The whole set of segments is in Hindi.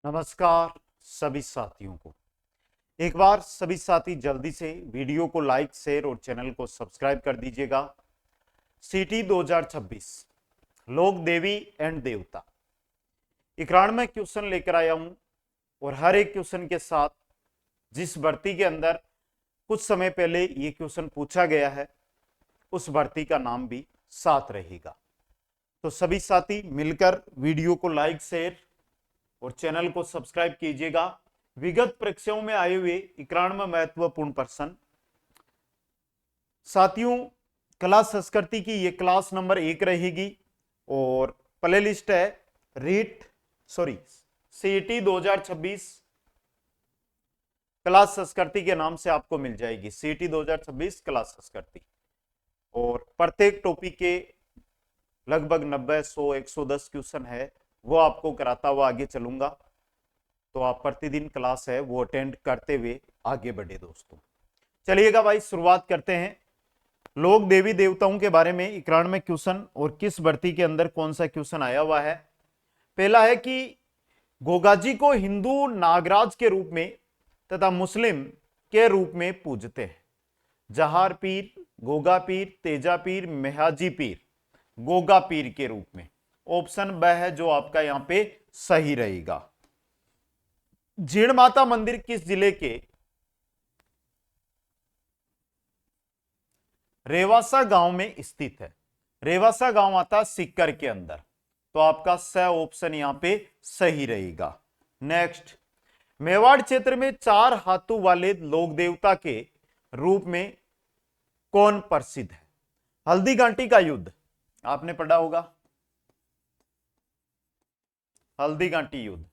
नमस्कार सभी साथियों को। एक बार सभी साथी जल्दी से वीडियो को लाइक शेयर और चैनल को सब्सक्राइब कर दीजिएगा। सीटी 2026 लोक देवी एंड देवता 91 क्वेश्चन लेकर आया हूं और हर एक क्वेश्चन के साथ जिस भर्ती के अंदर कुछ समय पहले ये क्वेश्चन पूछा गया है उस भर्ती का नाम भी साथ रहेगा। तो सभी साथी मिलकर वीडियो को लाइक शेयर और चैनल को सब्सक्राइब कीजिएगा। विगत परीक्षाओं में आए हुए 91 महत्वपूर्ण प्रश्न साथियों, कला संस्कृति की ये क्लास नंबर 1 रहेगी और प्ले लिस्ट है सीटी 2026 कला संस्कृति के नाम से आपको मिल जाएगी। सीटी 2026 कला संस्कृति और प्रत्येक टॉपिक के लगभग 90, 100, 110 क्वेश्चन है, वो आपको कराता हुआ आगे चलूंगा। तो आप प्रतिदिन क्लास है वो अटेंड करते हुए आगे बढ़े दोस्तों। चलिएगा भाई, शुरुआत करते हैं। लोक देवी देवताओं के बारे में 91 क्वेश्चन और किस भर्ती के अंदर कौन सा क्वेश्चन आया हुआ है। पहला है कि गोगाजी को हिंदू नागराज के रूप में तथा मुस्लिम के रूप में पूजते हैं। जहार पीर, गोगा पीर, तेजा पीर, मेहाजी पीर, गोगा पीर के रूप में। ऑप्शन ब है जो आपका यहां पे सही रहेगा। जीण माता मंदिर किस जिले के रेवासा गांव में स्थित है। रेवासा गांव आता सीकर के अंदर, तो आपका स ऑप्शन यहां पे सही रहेगा। नेक्स्ट, मेवाड़ क्षेत्र में 4 हाथों वाले लोक देवता के रूप में कौन प्रसिद्ध है। हल्दी घाटी का युद्ध आपने पढ़ा होगा, हल्दी घाटी युद्ध।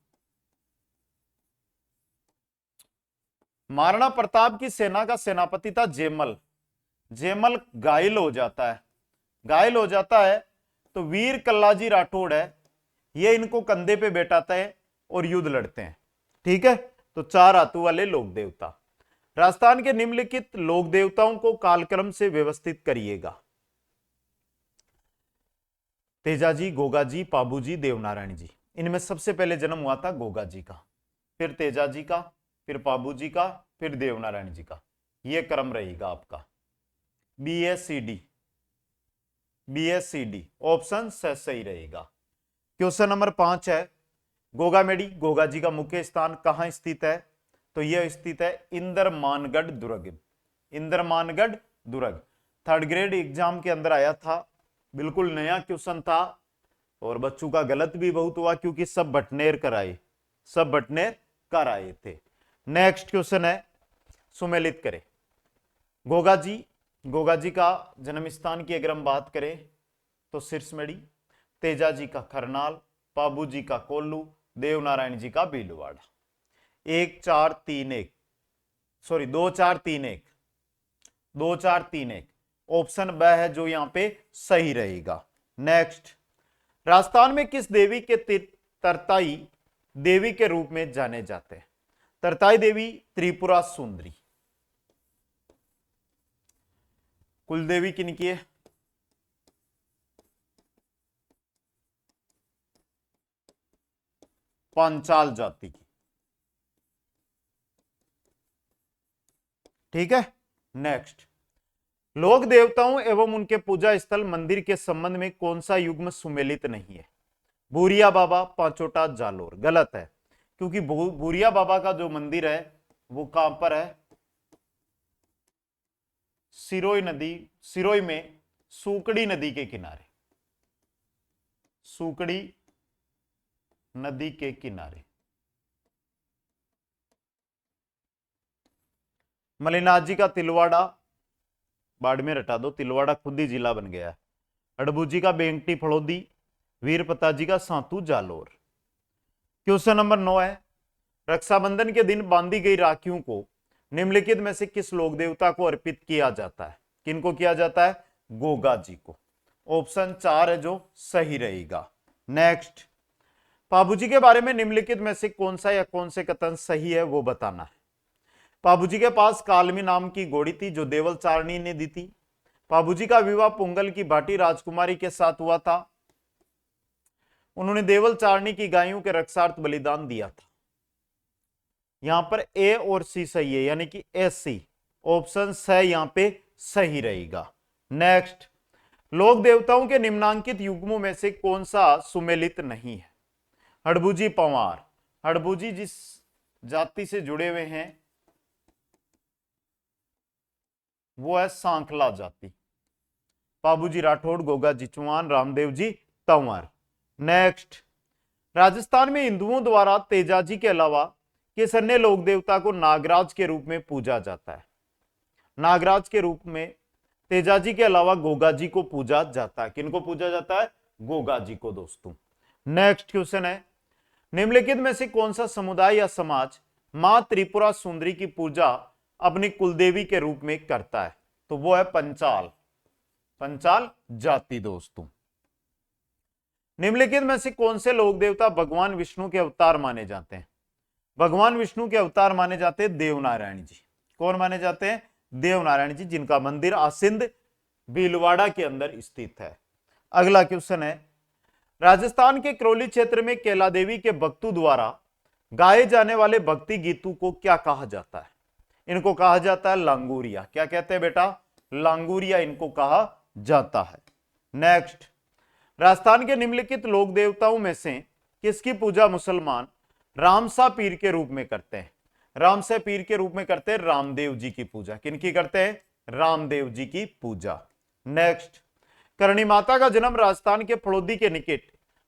महाराणा प्रताप की सेना का सेनापति था जेमल। जेमल घायल हो जाता है, घायल हो जाता है तो वीर कल्लाजी राठौड़ है, ये इनको कंधे पे बैठाता है और युद्ध लड़ते हैं। ठीक है, तो 4 हाथों वाले लोक देवता। राजस्थान के निम्नलिखित लोक देवताओं को कालक्रम से व्यवस्थित करिएगा। तेजाजी, गोगाजी, पाबूजी, देवनारायण जी। इनमें सबसे पहले जन्म हुआ था गोगा जी का, फिर तेजाजी का, फिर पाबूजी का, फिर देवनारायण जी का। यह क्रम रहेगा आपका। BSCD, BSCD ऑप्शन सही रहेगा। क्वेश्चन नंबर 5 है, गोगामेडी गोगा जी का मुख्य स्थान कहां स्थित है। तो यह स्थित है इंद्रमानगढ़ दुर्ग। इंद्रमानगढ़ दुर्ग 3rd ग्रेड एग्जाम के अंदर आया था, बिल्कुल नया क्वेश्चन था और बच्चों का गलत भी बहुत हुआ क्योंकि सब बटनेर कराए, सब बटनेर कर आए थे। नेक्स्ट क्वेश्चन है, सुमेलित करें। गोगा जी का जन्म स्थान की अगर हम बात करें तो सिरसमढ़ी, तेजा जी का खरनाल, पाबू जी का कोल्लू, देवनारायण जी का भीलवाड़ा। 1 4 3 1 सॉरी 2 4 3 1 2 4 3 1 ऑप्शन ब है जो यहां पे सही रहेगा। नेक्स्ट, राजस्थान में किस देवी के तरताई देवी के रूप में जाने जाते हैं। तरताई देवी त्रिपुरा सुंदरी। कुलदेवी किनकी है। पांचाल जाति की। ठीक है। नेक्स्ट, लोक देवताओं एवं उनके पूजा स्थल मंदिर के संबंध में कौन सा युग्म सुमेलित नहीं है। भूरिया बाबा, पांचोटा, जालोर। गलत है, क्योंकि भूरिया बाबा का जो मंदिर है वो कहां पर है, सिरोई नदी, सिरोई में सूकड़ी नदी के किनारे, सूकड़ी नदी के किनारे। मलिनाथ जी का तिलवाड़ा, बाड़मेर हटा दो, तिलवाड़ा खुद ही जिला बन गया है। अड़बू जी का बेंगटी फड़ोदी, वीरपता जी का सांतू जालोर। क्वेश्चन नंबर 9 है, रक्षाबंधन के दिन बांधी गई राखियों को निम्नलिखित में से किस लोक देवता को अर्पित किया जाता है। किनको किया जाता है, गोगा जी को। ऑप्शन 4 है जो सही रहेगा। नेक्स्ट, पाबूजी के बारे में निम्नलिखित में से कौन सा या कौन से कथन सही है वो बताना है। पाबूजी के पास कालमी नाम की घोड़ी थी जो देवल चारणी ने दी थी। पाबूजी का विवाह पुंगल की भाटी राजकुमारी के साथ हुआ था। उन्होंने देवल चारणी की गायों के रक्षार्थ बलिदान दिया था। यहां पर ए और सी सही है, यानी कि एस सी ऑप्शन स यहां पे सही रहेगा। नेक्स्ट, लोक देवताओं के निम्नांकित युग्मों में से कौन सा सुमेलित नहीं है? हड़बूजी पंवार, हड़बूजी जिस जाति से जुड़े हुए हैं वो है सांखला जाति। बाबूजी राठौड़, गोगा जी चौहान, रामदेव जी तंवर। नेक्स्ट, राजस्थान में हिंदुओं द्वारा तेजाजी के अलावा किस अन्य लोक देवता को नागराज के रूप में पूजा जाता है? नागराज के रूप में तेजाजी के अलावा गोगा जी को पूजा जाता है। किनको पूजा जाता है? गोगा जी को दोस्तों। नेक्स्ट क्वेश्चन है, निम्नलिखित में से कौन सा समुदाय या समाज मां त्रिपुरा सुंदरी की पूजा अपनी कुलदेवी के रूप में करता है? तो वो है पंचाल, पंचाल जाति दोस्तों। निम्नलिखित में से कौन से लोक देवता भगवान विष्णु के अवतार माने जाते हैं? भगवान विष्णु के अवतार माने जाते हैं देवनारायण जी। कौन माने जाते हैं? देवनारायण जी, जिनका मंदिर आसिंद भीलवाड़ा के अंदर स्थित है। अगला क्वेश्चन है, राजस्थान के करौली क्षेत्र में कैला देवी के भक्तों द्वारा गाए जाने वाले भक्ति गीतों को क्या कहा जाता है? इनको कहा जाता है लांगुरिया। क्या कहते हैं बेटा? लांगुरिया इनको कहा जाता है। नेक्स्ट, राजस्थान के निम्नलिखित लोक देवताओं में से किसकी पूजा मुसलमान रामसा पीर के रूप में करते हैं? रामसा पीर के रूप में करते हैं रामदेव जी की पूजा। किनकी करते हैं? रामदेव जी की पूजा। नेक्स्ट, करणी माता का जन्म राजस्थान के फड़ौदी के निकट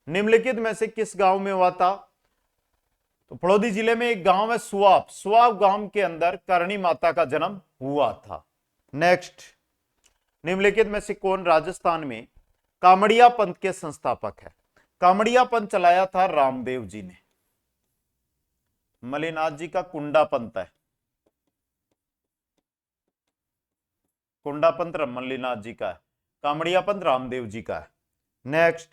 निम्नलिखित में से किस गांव में हुआ था? तो फड़ौदी जिले में एक गांव है सुआप, सुआप गांव के अंदर करणी माता का जन्म हुआ था। नेक्स्ट, निम्नलिखित में से कौन राजस्थान में कामड़िया पंथ के संस्थापक है? कामड़िया पंथ चलाया था रामदेव जी ने। मलिनाथ जी का कुंडा पंथ है, कुंडा पंथ मलिनाथ जी का है, कामड़िया पंथ रामदेव जी का है। नेक्स्ट,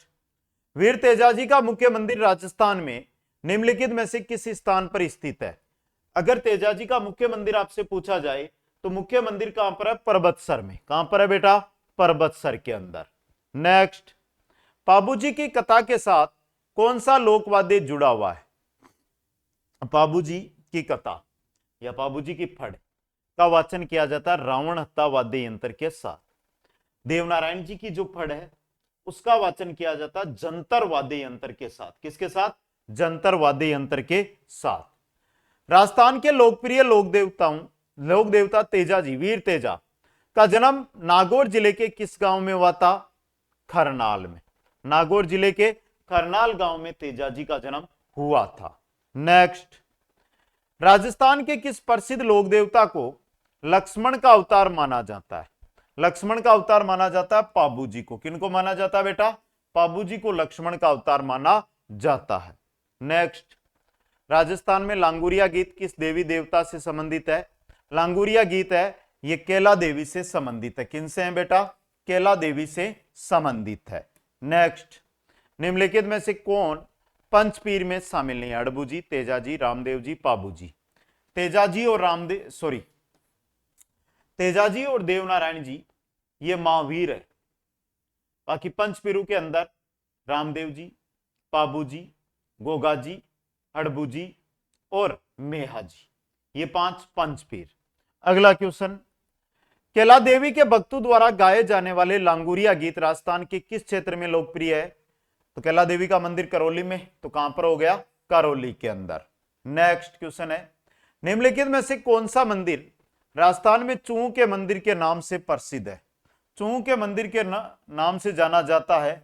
वीर तेजाजी का मुख्य मंदिर राजस्थान में निम्नलिखित में से किस स्थान पर स्थित है? अगर तेजाजी का मुख्य मंदिर आपसे पूछा जाए तो मुख्य मंदिर कहां पर है? परबतसर में। कहां पर है बेटा? परबतसर के अंदर। नेक्स्ट, पाबूजी की कथा के साथ कौन सा लोकवाद्य जुड़ा हुआ है? पाबूजी की कथा या पाबूजी की फड़ का वाचन किया जाता है रावण हत्ता वाद्य यंत्र के साथ। देवनारायण जी की जो फड़ है उसका वाचन किया जाता है जंतर वाद्य यंत्र के साथ। किसके साथ? जंतर वाद्य यंत्र के साथ। राजस्थान के लोकप्रिय लोक देवता तेजाजी, वीर तेजा का जन्म नागौर जिले के किस गांव में हुआ था? खरनाल में। नागौर जिले के खरनाल गांव में तेजाजी का जन्म हुआ था। नेक्स्ट, राजस्थान के किस प्रसिद्ध लोक देवता को लक्ष्मण का अवतार माना जाता है? लक्ष्मण का अवतार माना जाता है पाबूजी को। किनको माना जाता है बेटा? पाबूजी को लक्ष्मण का अवतार माना जाता है। नेक्स्ट, राजस्थान में लांगुरिया गीत किस देवी देवता से संबंधित है? लांगुरिया गीत है ये कैला देवी से संबंधित है। किनसे है बेटा? कैला देवी से संबंधित है। नेक्स्ट, निम्नलिखित में से कौन पंचपीर में शामिल नहीं है? अड़बूजी, तेजाजी, रामदेव जी, पाबूजी। तेजाजी और देवनारायण जी ये महावीर है। बाकी पंचपीरों के अंदर रामदेव जी, पाबूजी, गोगा जी, हड़बूजी और मेहा जी, ये 5 पंचपीर। अगला क्वेश्चन, कैला देवी के भक्तों द्वारा गाए जाने वाले लांगुरिया गीत राजस्थान के किस क्षेत्र में लोकप्रिय है? तो कैला देवी का मंदिर करौली में, तो कहां पर हो गया? करौली के अंदर। नेक्स्ट क्वेश्चन है, निम्नलिखित में से कौन सा मंदिर राजस्थान में चूह के मंदिर के नाम से प्रसिद्ध है? चूह के मंदिर के नाम से जाना जाता है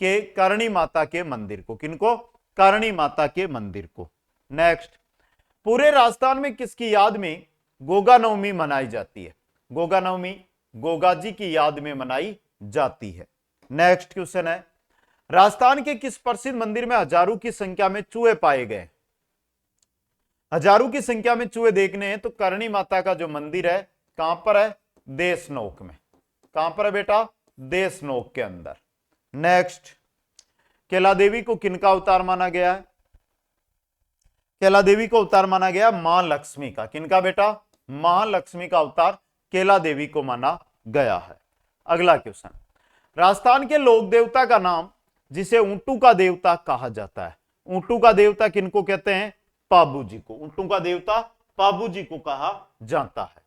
कि करणी माता के मंदिर को। किनको? करणी माता के मंदिर को। नेक्स्ट, पूरे राजस्थान में किसकी याद में गोगा नवमी मनाई जाती है? गोगा नवमी गोगा जी की याद में मनाई जाती है। नेक्स्ट क्वेश्चन है, राजस्थान के किस प्रसिद्ध मंदिर में हजारों की संख्या में चूहे पाए गए? हजारों की संख्या में चूहे देखने हैं तो करणी माता का जो मंदिर है कहां पर है? देशनोक में। कहां पर है बेटा? देशनोक के अंदर। नेक्स्ट, कैला देवी को किनका अवतार माना गया है? कैला देवी को अवतार माना गया मां लक्ष्मी का। किनका बेटा? मां लक्ष्मी का अवतार कैला देवी को माना गया है। अगला क्वेश्चन, राजस्थान के लोक देवता का नाम जिसे ऊंटू का देवता कहा जाता है, ऊंटू का देवता किनको कहते हैं? पाबू जी को, ऊंटों का देवता पाबू जी को कहा जाता है।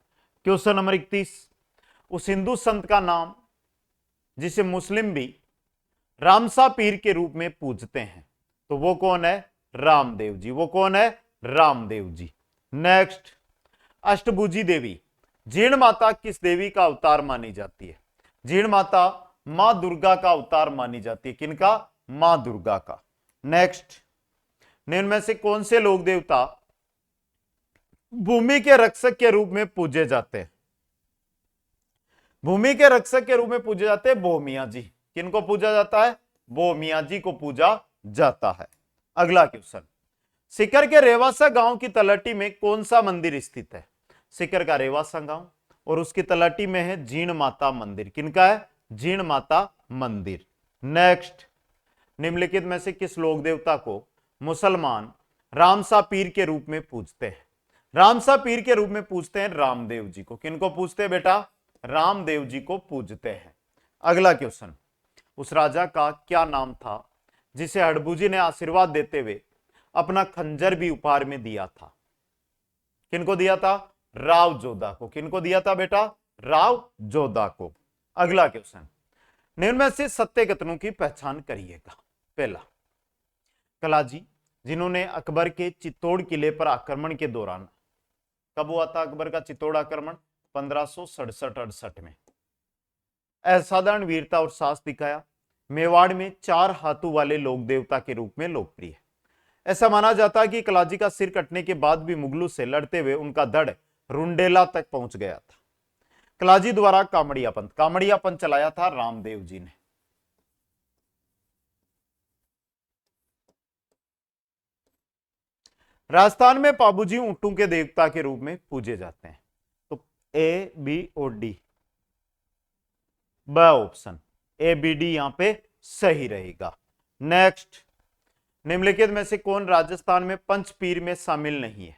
क्वेश्चन नंबर 31, उस हिंदू संत का नाम जिसे मुस्लिम भी रामसा पीर के रूप में पूजते हैं, तो वो कौन है? रामदेव जी। वो कौन है? रामदेव जी। नेक्स्ट, अष्टभुजी देवी जीण माता किस देवी का अवतार मानी जाती है? जीण माता मां दुर्गा का अवतार मानी जाती है। किनका? मां दुर्गा का। नेक्स्ट, निम्न में से कौन से लोक देवता भूमि के रक्षक के रूप में पूजे जाते हैं? भूमि के रक्षक के रूप में पूजे जाते हैं भोमिया जी। किनको पूजा जाता है? भोमिया जी को पूजा जाता है। अगला क्वेश्चन, सीकर के रेवासा गांव की तलहटी में कौन सा मंदिर स्थित है? सीकर का रेवासा गांव और उसकी तलहटी में है जीण माता मंदिर। किनका है? जीण माता मंदिर। नेक्स्ट, निम्नलिखित में से किस लोक देवता को मुसलमान रामसा पीर के रूप में पूजते हैं? रामसा पीर के रूप में पूजते हैं रामदेव जी को। किनको पूजते हैं बेटा? रामदेव जी को पूजते हैं। अगला क्वेश्चन, उस राजा का क्या नाम था जिसे हड़बू जी ने आशीर्वाद देते हुए अपना खंजर भी उपहार में दिया था? किनको दिया था? राव जोधा को। किनको दिया था बेटा? राव जोधा को। अगला क्वेश्चन, निम्न में से सत्य कथनों की पहचान करिएगा। पहला, कलाजी जिन्होंने अकबर के चित्तौड़ किले पर आक्रमण के दौरान, कब हुआ था अकबर का चित्तौड़ आक्रमण? 1567-68 में, असाधारण वीरता और साहस दिखाया। मेवाड़ में 4 हाथों वाले लोक देवता के रूप में लोकप्रिय है। ऐसा माना जाता है कि कलाजी का सिर कटने के बाद भी मुगलों से लड़ते हुए उनका धड़ रुंडेला तक पहुंच गया था। कलाजी द्वारा कामड़िया पंथ चलाया था रामदेव जी ने। राजस्थान में पाबूजी ऊंटों के देवता के रूप में पूजे जाते हैं। तो ए, बी और डी, ब ऑप्शन ए, बी, डी यहां पे सही रहेगा। नेक्स्ट, निम्नलिखित में से कौन राजस्थान में पंचपीर में शामिल नहीं है?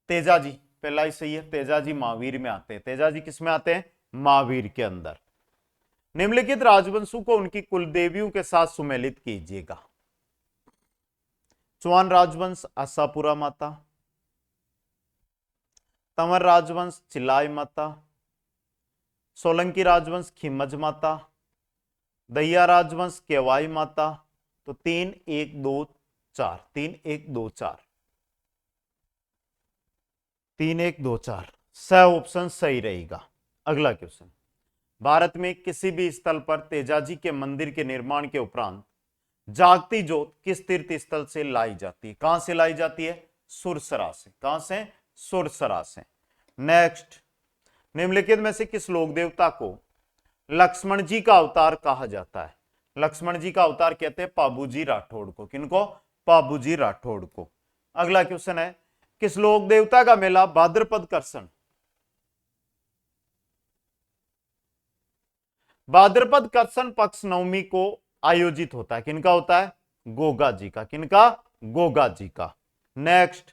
तेजाजी, पहला ही सही है। तेजाजी महावीर में आते हैं। तेजाजी किस में आते हैं? महावीर के अंदर। निम्नलिखित राजवंशों को उनकी कुलदेवियों के साथ सुमेलित कीजिएगा। चौहान राजवंश आशापुरा माता, तंवर राजवंश चिल्लाई माता, सोलंकी राजवंश खिमज माता, दहिया राजवंश केवाई माता। तो 3 1 2 4, 3 1 2 4, 3 1 2 4 स ऑप्शन सही रहेगा। अगला क्वेश्चन, भारत में किसी भी स्थल पर तेजाजी के मंदिर के निर्माण के उपरांत जागती जोत किस तीर्थ स्थल से लाई जाती है? कहां से लाई जाती है? सुरसरा से। कहां से? सुरसरा से। नेक्स्ट, निम्नलिखित में से किस लोक देवता को लक्ष्मण जी का अवतार कहा जाता है? लक्ष्मण जी का अवतार कहते हैं पाबूजी राठौड़ को। किनको? पाबूजी राठौड़ को। अगला क्वेश्चन है, किस लोक देवता का मेला भाद्रपद करसन, भाद्रपद करसन पक्ष नवमी को आयोजित होता है? किनका होता है? गोगा जी का। किनका? गोगा जी का। नेक्स्ट,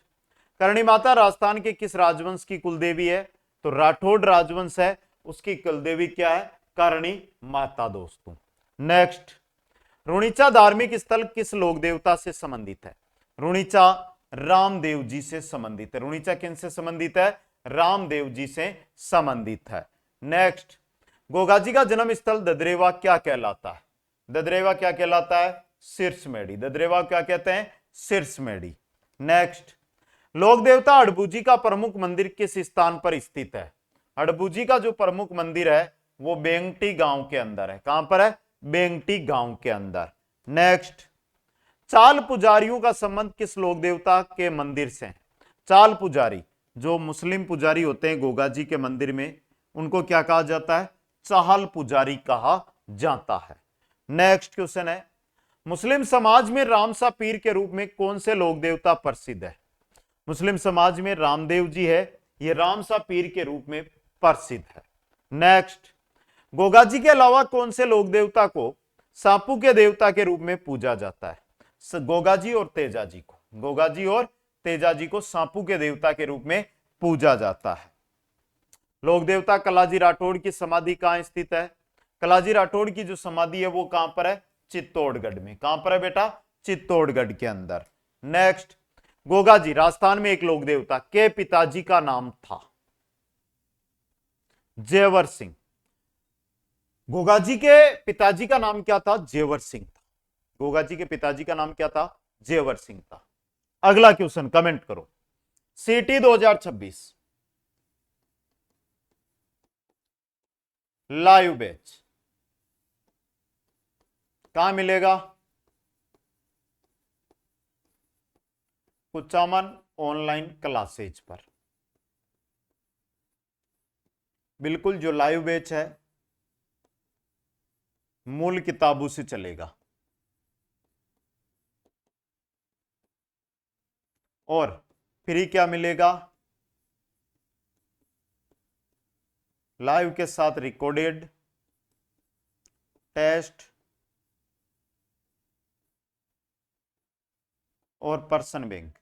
करणी माता राजस्थान के किस राजवंश की कुलदेवी है? तो राठौड़ राजवंश है, उसकी कुलदेवी क्या है? करणी माता दोस्तों। नेक्स्ट, रुणीचा धार्मिक स्थल किस लोक देवता से संबंधित है? रुणीचा रामदेव जी से संबंधित है। रुणीचा किन से संबंधित है? रामदेव जी से संबंधित है। नेक्स्ट, गोगा जी का जन्म स्थल ददरेवा क्या कहलाता है? ददरेवा क्या कहलाता है? सिरसमेड़ी। ददरेवा क्या कहते हैं? सिरसमेड़ी। नेक्स्ट, लोक देवता हड़बूजी का प्रमुख मंदिर किस स्थान पर स्थित है? हड़बूजी का जो प्रमुख मंदिर है वो बेंगटी गांव के अंदर है। कहां पर है? बेंगटी गांव के अंदर। नेक्स्ट, चाल पुजारियों का संबंध किस लोक देवता के मंदिर से है? चाल पुजारी जो मुस्लिम पुजारी होते हैं गोगा जी के मंदिर में, उनको क्या कहा जाता है? चाहल पुजारी कहा जाता है। नेक्स्ट क्वेश्चन है, मुस्लिम समाज में रामसा पीर के रूप में कौन से लोक देवता प्रसिद्ध है? मुस्लिम समाज में रामदेव जी है, ये रामसा पीर के रूप में प्रसिद्ध है। नेक्स्ट, गोगा जी के अलावा कौन से लोक देवता को सांपू के देवता के रूप में पूजा जाता है? गोगा जी और तेजा जी को, गोगा जी और तेजा जी को सांपू के देवता के रूप में पूजा जाता है। लोक देवता कलाजी राठौड़ की समाधि कहां स्थित है? कलाजी राठौड़ की जो समाधि है वो कहां पर है? चित्तौड़गढ़ में। कहां पर है बेटा? चित्तौड़गढ़ के अंदर। नेक्स्ट, गोगा जी राजस्थान में एक लोक देवता के पिताजी का नाम था जेवर सिंह। गोगा जी के पिताजी का नाम क्या था? जेवर सिंह था। गोगा जी के पिताजी का नाम क्या था? जेवर सिंह था। अगला क्वेश्चन कमेंट करो। सीटी 2026 लाइव बैच कहां मिलेगा? कुचामन ऑनलाइन क्लासेज पर। बिल्कुल, जो लाइव बैच है मूल किताबों से चलेगा और फ्री क्या मिलेगा? लाइव के साथ रिकॉर्डेड टेस्ट और पर्सन बैंक,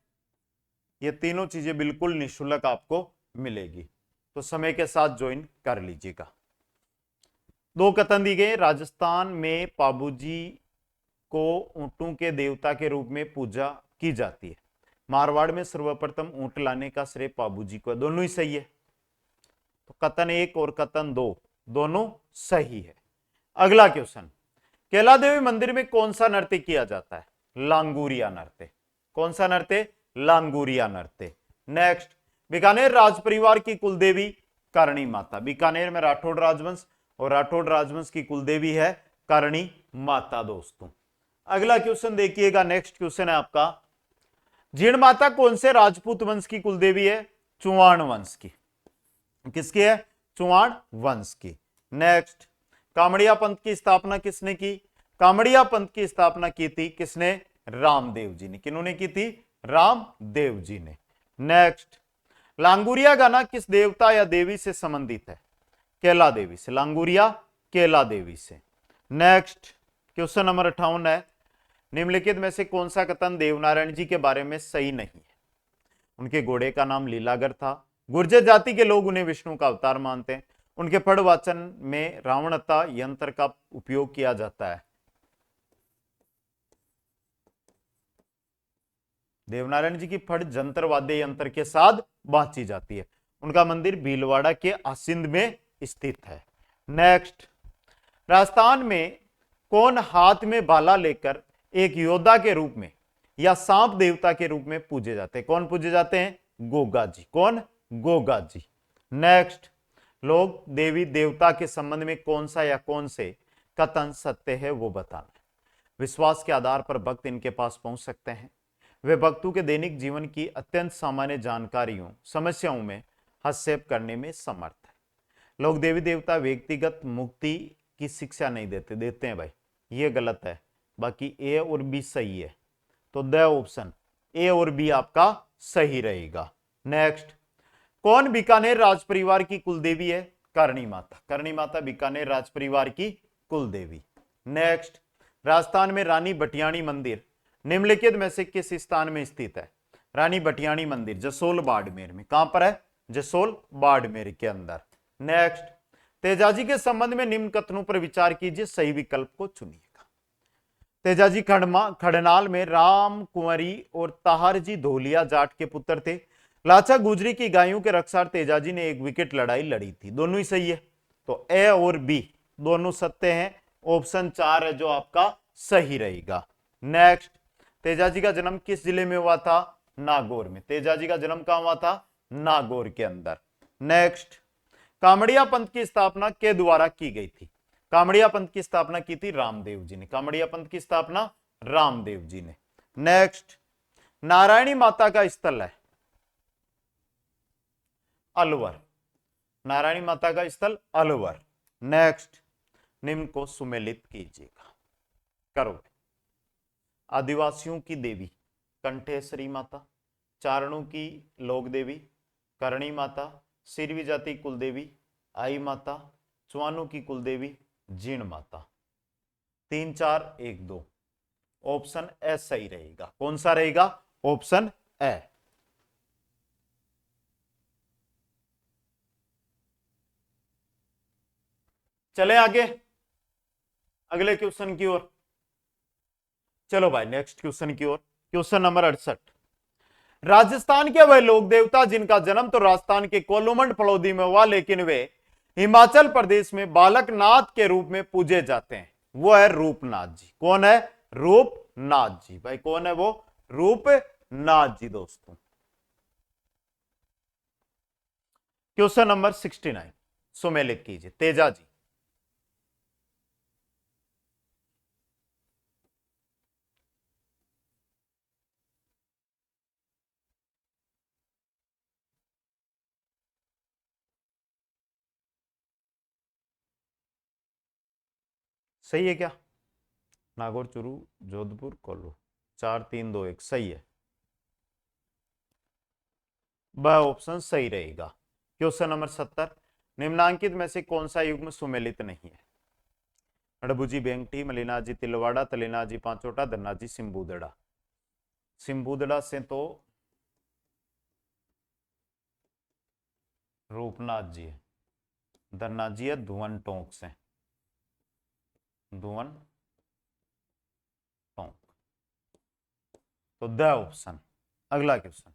ये तीनों चीजें बिल्कुल निःशुल्क आपको मिलेगी, तो समय के साथ ज्वाइन कर लीजिएगा। दो कथन दी गए। राजस्थान में पाबूजी को ऊंटों के देवता के रूप में पूजा की जाती है। मारवाड़ में सर्वप्रथम ऊंट लाने का श्रेय पाबूजी को है। दोनों ही सही है, तो कथन एक और कथन दो दोनों सही है। अगला क्वेश्चन, कैला देवी मंदिर में कौन सा नृत्य किया जाता है? लांगूरिया नृत्य। कौन सा नृत्य? लांगूरिया नृत्य। नेक्स्ट, बीकानेर राज परिवार की कुलदेवी करणी माता। बीकानेर में राठौड़ राजवंश और राठौड़ राजवंश की कुलदेवी है करणी माता। दोस्तों अगला क्वेश्चन देखिएगा। नेक्स्ट क्वेश्चन है आपका, जीण माता कौन से राजपूत वंश की कुलदेवी है? चुवाण वंश की। किसकी है? चुवाण वंश की। नेक्स्ट, कामड़िया पंथ की स्थापना किसने की? कामड़िया पंथ की स्थापना की थी किसने? रामदेव जी ने। किन्होंने की थी? रामदेव जी ने। नेक्स्ट, लांगुरिया गाना किस देवता या देवी से संबंधित है? कैला देवी से। लांगुरिया कैला देवी से। नेक्स्ट, क्वेश्चन नंबर 58 है, निम्नलिखित में से कौन सा कथन देवनारायण जी के बारे में सही नहीं है? उनके घोड़े का नाम लीलागर था। गुर्जर जाति के लोग उन्हें विष्णु का अवतार मानते हैं। उनके फड़ वाचन में रावणता यंत्र का उपयोग किया जाता है। देवनारायण जी की फड़ जंतर वाद्य यंत्र के साथ बांची जाती है। उनका मंदिर भीलवाड़ा के आसिंद में स्थित है। नेक्स्ट, राजस्थान में कौन हाथ में भाला लेकर एक योद्धा के रूप में या सांप देवता के रूप में पूजे जाते हैं? कौन पूजे जाते हैं? गोगा जी। कौन? गोगा जी। नेक्स्ट, लोग देवी देवता के संबंध में कौन सा या कौन से कथन सत्य है वो बताना है। विश्वास के आधार पर भक्त इनके पास पहुंच सकते हैं। वे भक्तों के दैनिक जीवन की अत्यंत सामान्य जानकारियों समस्याओं में हस्तक्षेप करने में समर्थ है। लोग देवी देवता व्यक्तिगत मुक्ति की शिक्षा नहीं देते। देते हैं भाई, ये गलत है। बाकी ए और बी सही है, तो द ऑप्शन ए और बी आपका सही रहेगा। नेक्स्ट, कौन बीकानेर राज परिवार की कुलदेवी है? करणी माता। करणी माता बीकानेर राज परिवार की कुलदेवी। नेक्स्ट, राजस्थान में रानी भटियाणी मंदिर निम्नलिखित में से किस स्थान में स्थित है? रानी भटियाणी मंदिर जसोल बाड़मेर में। कहां पर है? जसोल बाड़मेर के अंदर। नेक्स्ट, तेजाजी के संबंध में निम्न कथनों पर विचार कीजिए, सही विकल्प को चुनिएगा। तेजाजी खड़नाल में राम कुंवरी और ताहरजी धोलिया जाट के पुत्र थे। लाचा गुजरी की गायों के रक्षार्थ तेजाजी ने एक विकेट लड़ाई लड़ी थी। दोनों ही सही है, तो ए और बी दोनों सत्य हैं। ऑप्शन 4 है जो आपका सही रहेगा। नेक्स्ट, तेजाजी का जन्म किस जिले में हुआ था? नागौर में। तेजाजी का जन्म कहां हुआ था? नागौर के अंदर। नेक्स्ट, कामड़िया पंथ की स्थापना के द्वारा की गई थी? कामड़िया पंथ की स्थापना की थी रामदेव जी ने। कामड़िया पंथ की स्थापना रामदेव जी ने। नेक्स्ट, नारायणी माता का स्थल है अलवर। नारायणी माता का स्थल अलवर। नेक्स्ट, निम्न को सुमेलित कीजिएगा। करो। आदिवासियों की देवी कंठेश्वरी माता, चारणों की लोक देवी करणी माता, सिरवी जाति कुलदेवी आई माता, चुआनों की कुलदेवी जीण माता। 3 4 1 2 ऑप्शन ए सही रहेगा। कौन सा रहेगा? Option A. चले आगे अगले क्वेश्चन की ओर। चलो भाई नेक्स्ट क्वेश्चन की ओर। क्वेश्चन नंबर 68, राजस्थान के वह लोक देवता जिनका जन्म तो राजस्थान के कोलुमंड फलौदी में हुआ, लेकिन वे हिमाचल प्रदेश में बालकनाथ के रूप में पूजे जाते हैं, वो है रूपनाथ जी। कौन है? रूपनाथ जी। भाई कौन है वो? रूपनाथ जी दोस्तों। क्वेश्चन नंबर 69 सुमेलित कीजिए, तेजा जी। सही है क्या? नागौर, चूरू, जोधपुर, कोल्लू। 4 3 2 1 सही है। वह ऑप्शन सही रहेगा। क्वेश्चन नंबर 70, निम्नांकित में से कौन सा युग्म सुमेलित नहीं है? हड़बुजी बेंगटी, मलिनाजी तिलवाड़ा, तलिनाजी पांचोटा, धन्नाजी सिंबुदड़ा। सिंबुदड़ा से तो रूपनाथ जी है, धन्नाजी है धुवन टोंक से, धुवन टोंक, तो द ऑप्शन। अगला क्वेश्चन,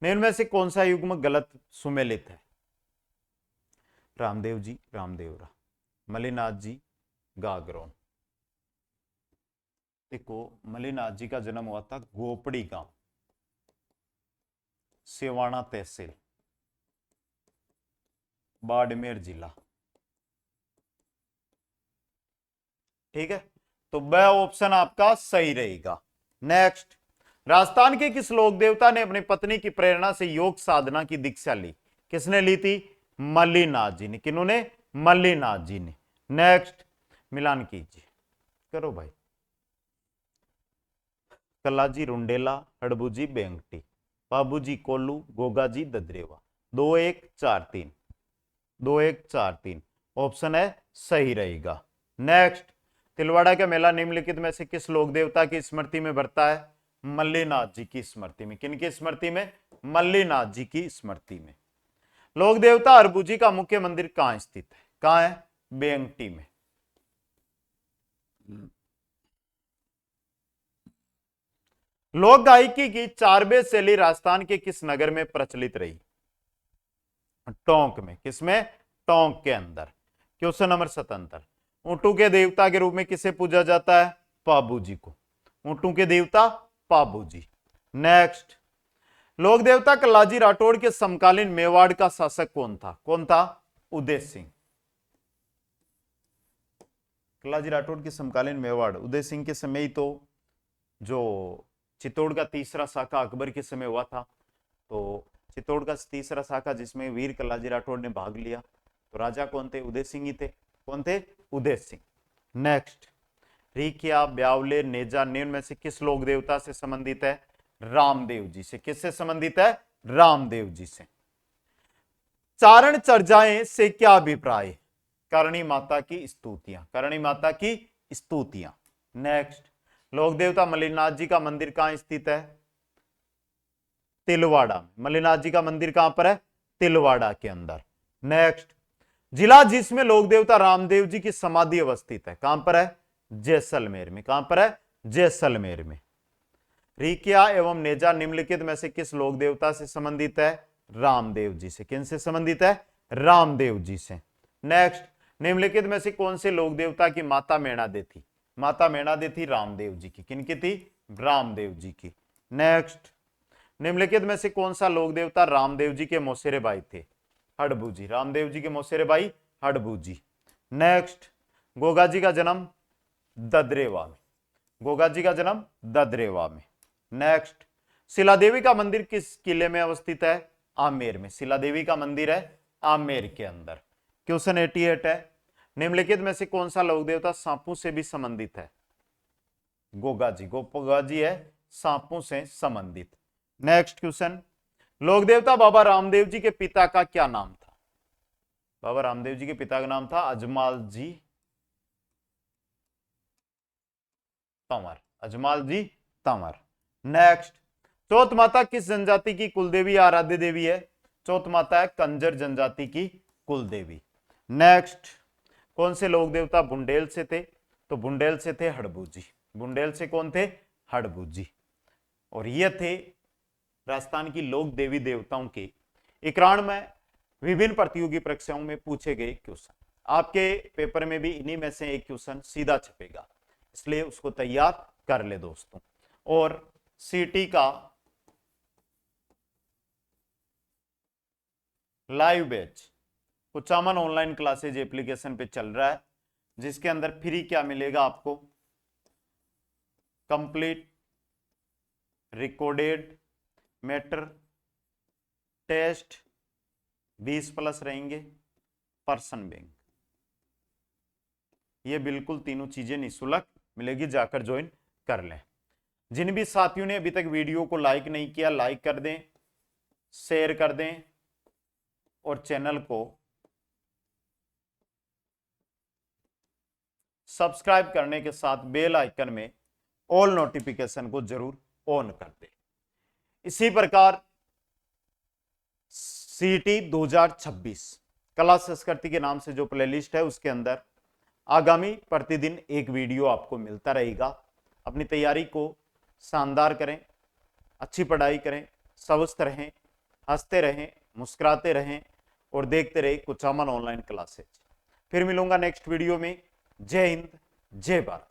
निम्न में से कौन सा युग्म गलत सुमेलित है? रामदेव जी, रामदेवरा, मलिनाथ जी, गागरोन। देखो मलिनाथ जी का जन्म हुआ था गोपड़ी गांव, सिवाना तहसील, बाड़मेर जिला। ठीक है, तो वह ऑप्शन आपका सही रहेगा। नेक्स्ट, राजस्थान के किस लोक देवता ने अपनी पत्नी की प्रेरणा से योग साधना की दीक्षा ली? किसने ली थी? मल्लीनाथ जी ने। किन्होंने? मल्लीनाथ जी ने। नेक्स्ट, मिलान कीजिए, करो भाई। कलाजी रुंडेला, हड़बूजी बेंगटी, बाबूजी कोल्लू, गोगाजी ददरेवा। 2 1 4 3, 2 1 4 3 ऑप्शन है सही रहेगा। नेक्स्ट, तिलवाड़ा का मेला निम्नलिखित में से किस लोक देवता की स्मृति में बढ़ता है? मल्लीनाथ जी की स्मृति में। किनकी स्मृति में? मल्लीनाथ जी की स्मृति में। लोक देवता हरबूजी का मुख्य मंदिर कहां स्थित है? कहां है? बेंगटी में। लोक गायकी की चारबे शैली राजस्थान के किस नगर में प्रचलित रही? टोंक में। किसमें? टोंक के अंदर। क्वेश्चन नंबर 77, ऊंटों के देवता के रूप में किसे पूजा जाता है? पाबू जी को। ऊंटों के देवता पाबू जी। नेक्स्ट, लोक देवता कल्लाजी राठौड़ के समकालीन मेवाड़ का शासक कौन था? कौन था? उदय सिंह। कल्लाजी राठौड़ के समकालीन मेवाड़ उदय सिंह के समय ही तो जो चित्तौड़ का तीसरा शाखा अकबर के समय हुआ था, तो चित्तौड़ का तीसरा शाखा जिसमें वीर कल्लाजी राठौड़ ने भाग लिया, तो राजा कौन थे? उदय सिंह ही थे। कौन थे? उदय सिंह। नेक्स्ट, रिकिया, ब्यावले, नेजा निम्न में से किस लोक देवता से संबंधित है? रामदेव जी से। किससे संबंधित है? रामदेव जी से। चारण चर्चाएं से क्या अभिप्राय? करणी माता की स्तुतियां, करणी माता की स्तुतियां। नेक्स्ट, लोक देवता मल्लीनाथ जी का मंदिर कहां स्थित है? तिलवाड़ा। मल्लीनाथ जी का मंदिर कहां पर है? तिलवाड़ा के अंदर। नेक्स्ट, जिला जिसमें लोक देवता रामदेव जी की समाधि अवस्थित है, कहां पर है? जैसलमेर में। कहां पर है? जैसलमेर में। रिकिया एवं नेजा निम्नलिखित में से किस लोक देवता से संबंधित है? रामदेव जी से। किन से संबंधित है? रामदेव जी से। नेक्स्ट, निम्नलिखित में से कौन से लोक देवता की माता मेणादे थी? माता मेणादे थी रामदेव जी की। किनकी थी? रामदेव जी की। नेक्स्ट, निम्नलिखित में से कौन सा लोक देवता रामदेव जी के मौसेरे भाई थे? हड़बू जी। रामदेव जी के मौसेरे भाई हड़बू जी। नेक्स्ट, गोगा जी का जन्म ददरेवा में। गोगा जी का जन्म ददरेवा में। नेक्स्ट, शिला देवी का मंदिर किस किले में अवस्थित है? आमेर में। शिला देवी का मंदिर है आमेर के अंदर। क्वेश्चन 88 है, निम्नलिखित में से कौन सा लोक देवता सांपों से भी संबंधित है? गोगा जी। गोगा जी है सांपों से संबंधित। नेक्स्ट क्वेश्चन, लोक देवता बाबा रामदेव जी के पिता का क्या नाम था? बाबा रामदेव जी के पिता का नाम था अजमाल जी तंवर। अजमाल जी तंवर। नेक्स्ट, चौथ माता किस जनजाति की कुलदेवी आराध्य देवी है? चौथ माता है कंजर जनजाति की कुलदेवी। नेक्स्ट, कौन से लोक देवता बुंडेल से थे? तो बुंडेल से थे हड़बू जी। बुंडेल से कौन थे? हड़बू जी। और ये थे राजस्थान की लोक देवी देवताओं के इकराण में विभिन्न प्रतियोगी परीक्षाओं में पूछे गए क्वेश्चन। आपके पेपर में भी इन्हीं में से एक क्वेश्चन सीधा छपेगा, इसलिए उसको तैयार कर ले दोस्तों। और सीटी का live batch Kuchaman online classes application पे चल रहा है, जिसके अंदर फ्री क्या मिलेगा आपको, कंप्लीट रिकॉर्डेड मैटर टेस्ट 20+ रहेंगे, पर्सन बैंक, ये बिल्कुल तीनों चीजें निःशुल्क मिलेगी, जाकर ज्वाइन कर लें। जिन भी साथियों ने अभी तक वीडियो को लाइक नहीं किया, लाइक कर दें, शेयर कर दें और चैनल को सब्सक्राइब करने के साथ बेल आइकन में ऑल नोटिफिकेशन को जरूर ऑन कर दें। इसी प्रकार सीटी 2026 कला संस्कृति के नाम से जो प्लेलिस्ट है उसके अंदर आगामी प्रतिदिन एक वीडियो आपको मिलता रहेगा। अपनी तैयारी को शानदार करें, अच्छी पढ़ाई करें, स्वस्थ रहें, हंसते रहें, मुस्कुराते रहें और देखते रहे कुचामन ऑनलाइन क्लासेज। फिर मिलूंगा नेक्स्ट वीडियो में। जय हिंद, जय भारत।